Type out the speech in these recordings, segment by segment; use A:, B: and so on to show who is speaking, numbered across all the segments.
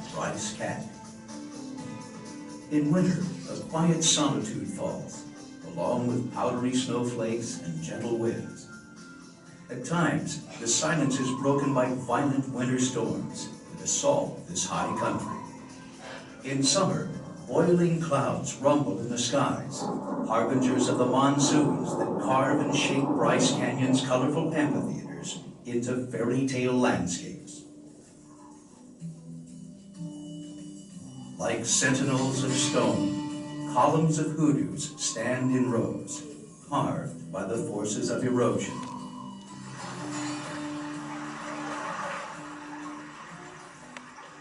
A: at Bryce Canyon. In winter, a quiet solitude falls, along with powdery snowflakes and gentle winds. At times, the silence is broken by violent winter storms that assault this high country. In summer, boiling clouds rumble in the skies, harbingers of the monsoons that carve and shape Bryce Canyon's colorful amphitheaters into fairy tale landscapes. Like sentinels of stone, columns of hoodoos stand in rows, carved by the forces of erosion.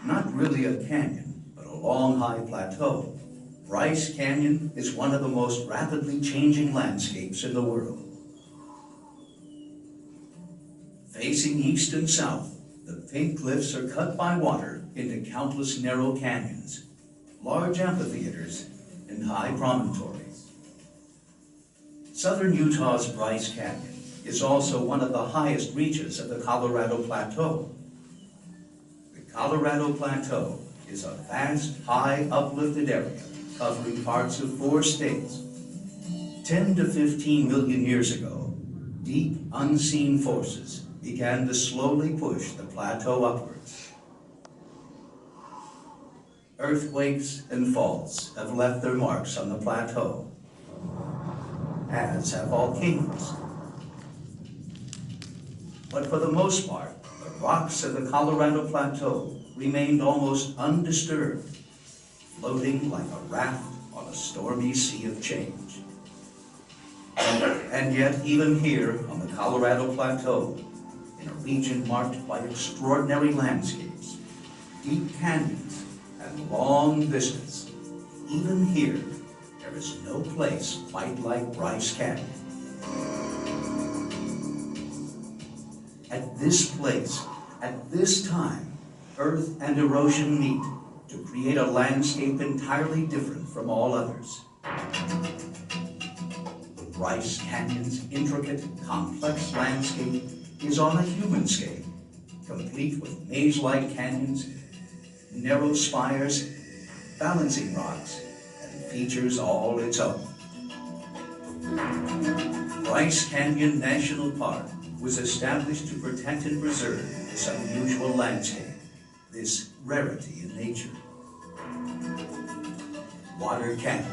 A: Not really a canyon, but a long, high plateau, Bryce Canyon is one of the most rapidly changing landscapes in the world. Facing east and south, the pink cliffs are cut by water into countless narrow canyons, large amphitheaters, and high promontories. Southern Utah's Bryce Canyon is also one of the highest reaches of the Colorado Plateau. The Colorado Plateau is a vast, high, uplifted area covering parts of 4 states. 10 to 15 million years ago, deep, unseen forces began to slowly push the plateau upwards. Earthquakes and faults have left their marks on the plateau, as have volcanoes. But for the most part, the rocks of the Colorado Plateau remained almost undisturbed, floating like a raft on a stormy sea of change. And yet, even here on the Colorado Plateau, in a region marked by extraordinary landscapes, deep canyons, and long vistas, even here, there is no place quite like Bryce Canyon. At this place, at this time, earth and erosion meet to create a landscape entirely different from all others. Bryce Canyon's intricate, complex landscape is on a human scale, complete with maze-like canyons, narrow spires, balancing rocks, and features all its own. Bryce Canyon National Park was established to protect and preserve this unusual landscape, this rarity in nature. Water Canyon,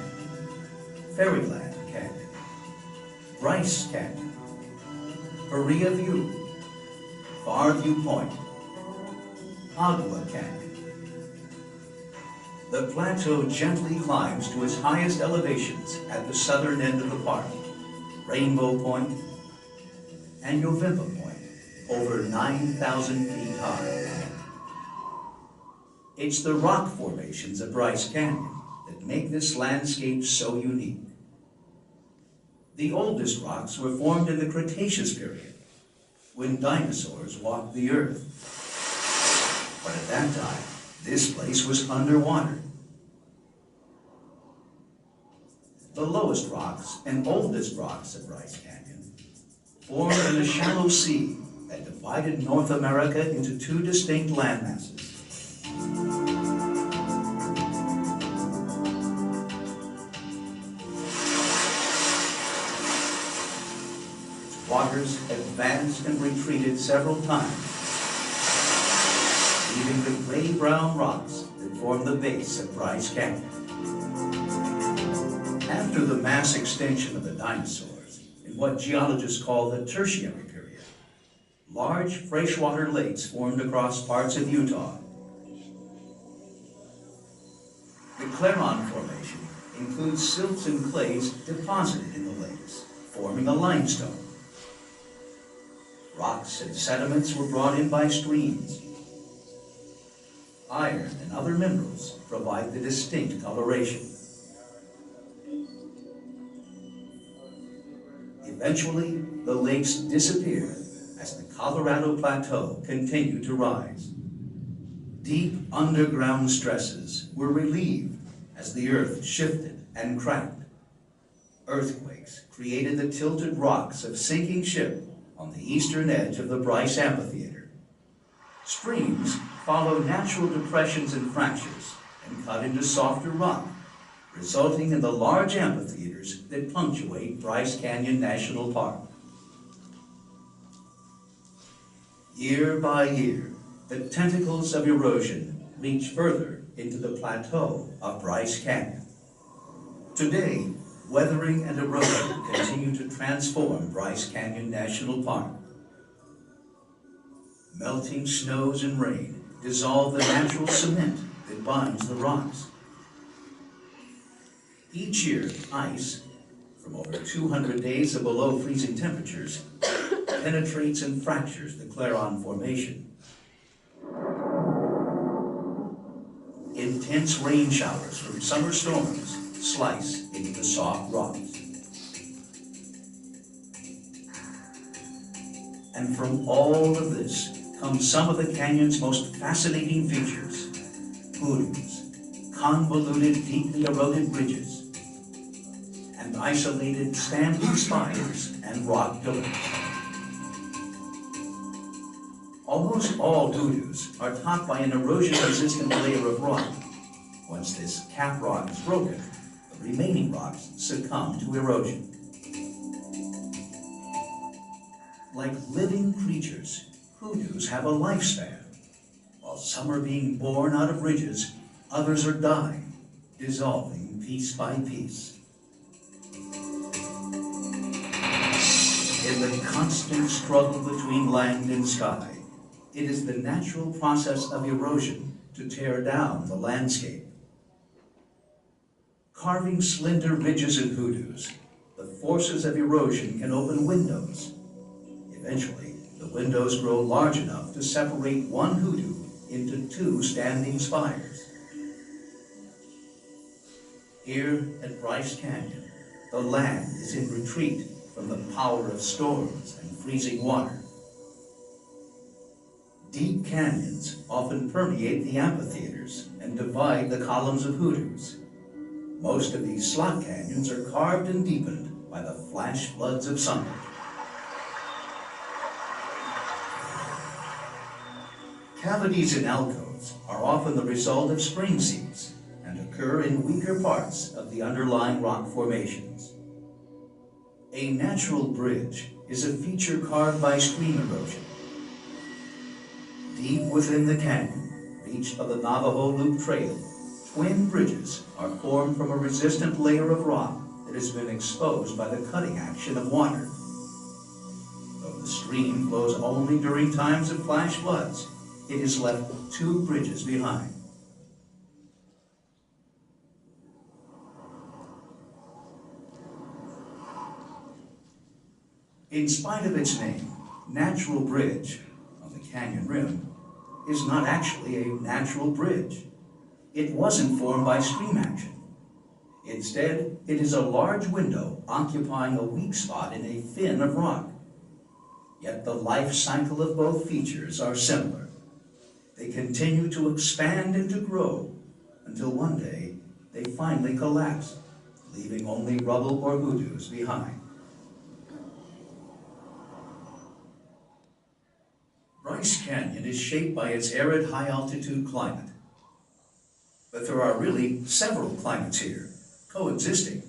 A: Fairyland Canyon, Bryce Canyon, Berea View, Far View Point, Agua Canyon. The plateau gently climbs to its highest elevations at the southern end of the park, Rainbow Point and Yovimpa Point, over 9,000 feet high. It's the rock formations of Bryce Canyon that make this landscape so unique. The oldest rocks were formed in the Cretaceous period, when dinosaurs walked the earth. But at that time, this place was underwater. The lowest rocks and oldest rocks of Bryce Canyon formed in a shallow sea that divided North America into 2 distinct landmasses. Its waters advanced and retreated several times, leaving the gray-brown rocks that form the base of Bryce Canyon. After the mass extinction of the dinosaurs, in what geologists call the Tertiary period, large freshwater lakes formed across parts of Utah. The Claron Formation includes silts and clays deposited in the lakes, forming a limestone. Rocks and sediments were brought in by streams. Iron and other minerals provide the distinct coloration. Eventually, the lakes disappeared as the Colorado Plateau continued to rise. Deep underground stresses were relieved as the earth shifted and cracked. Earthquakes created the tilted rocks of sinking ship on the eastern edge of the Bryce Amphitheater. Streams follow natural depressions and fractures and cut into softer rock, resulting in the large amphitheaters that punctuate Bryce Canyon National Park. Year by year, the tentacles of erosion reach further into the plateau of Bryce Canyon. Today, weathering and erosion continue to transform Bryce Canyon National Park. Melting snows and rain dissolve the natural cement that binds the rocks. Each year, ice, from over 200 days of below freezing temperatures, penetrates and fractures the Claron Formation. Intense rain showers from summer storms slice into the soft rocks. And from all of this come some of the canyon's most fascinating features: hoodoos, convoluted, deeply eroded bridges, and isolated standing spires and rock pillars. Almost all hoodoos are topped by an erosion-resistant layer of rock. Once this cap rock is broken, the remaining rocks succumb to erosion. Like living creatures, hoodoos have a lifespan. While some are being born out of ridges, others are dying, dissolving piece by piece. In the constant struggle between land and sky, it is the natural process of erosion to tear down the landscape. Carving slender ridges and hoodoos, the forces of erosion can open windows. Eventually, the windows grow large enough to separate one hoodoo into two standing spires. Here at Bryce Canyon, the land is in retreat from the power of storms and freezing water. Deep canyons often permeate the amphitheaters and divide the columns of hoodoos. Most of these slot canyons are carved and deepened by the flash floods of sunlight. Cavities and alcoves are often the result of spring seeps and occur in weaker parts of the underlying rock formations. A natural bridge is a feature carved by stream erosion. Deep within the canyon, reached by the Navajo Loop Trail, twin bridges are formed from a resistant layer of rock that has been exposed by the cutting action of water. Though the stream flows only during times of flash floods, it has left two bridges behind. In spite of its name, Natural Bridge on the canyon rim is not actually a natural bridge. It wasn't formed by stream action. Instead, it is a large window occupying a weak spot in a fin of rock. Yet the life cycle of both features are similar. They continue to expand and to grow until one day they finally collapse, leaving only rubble or hoodoos behind. Bryce Canyon is shaped by its arid high-altitude climate. But there are really several climates here, coexisting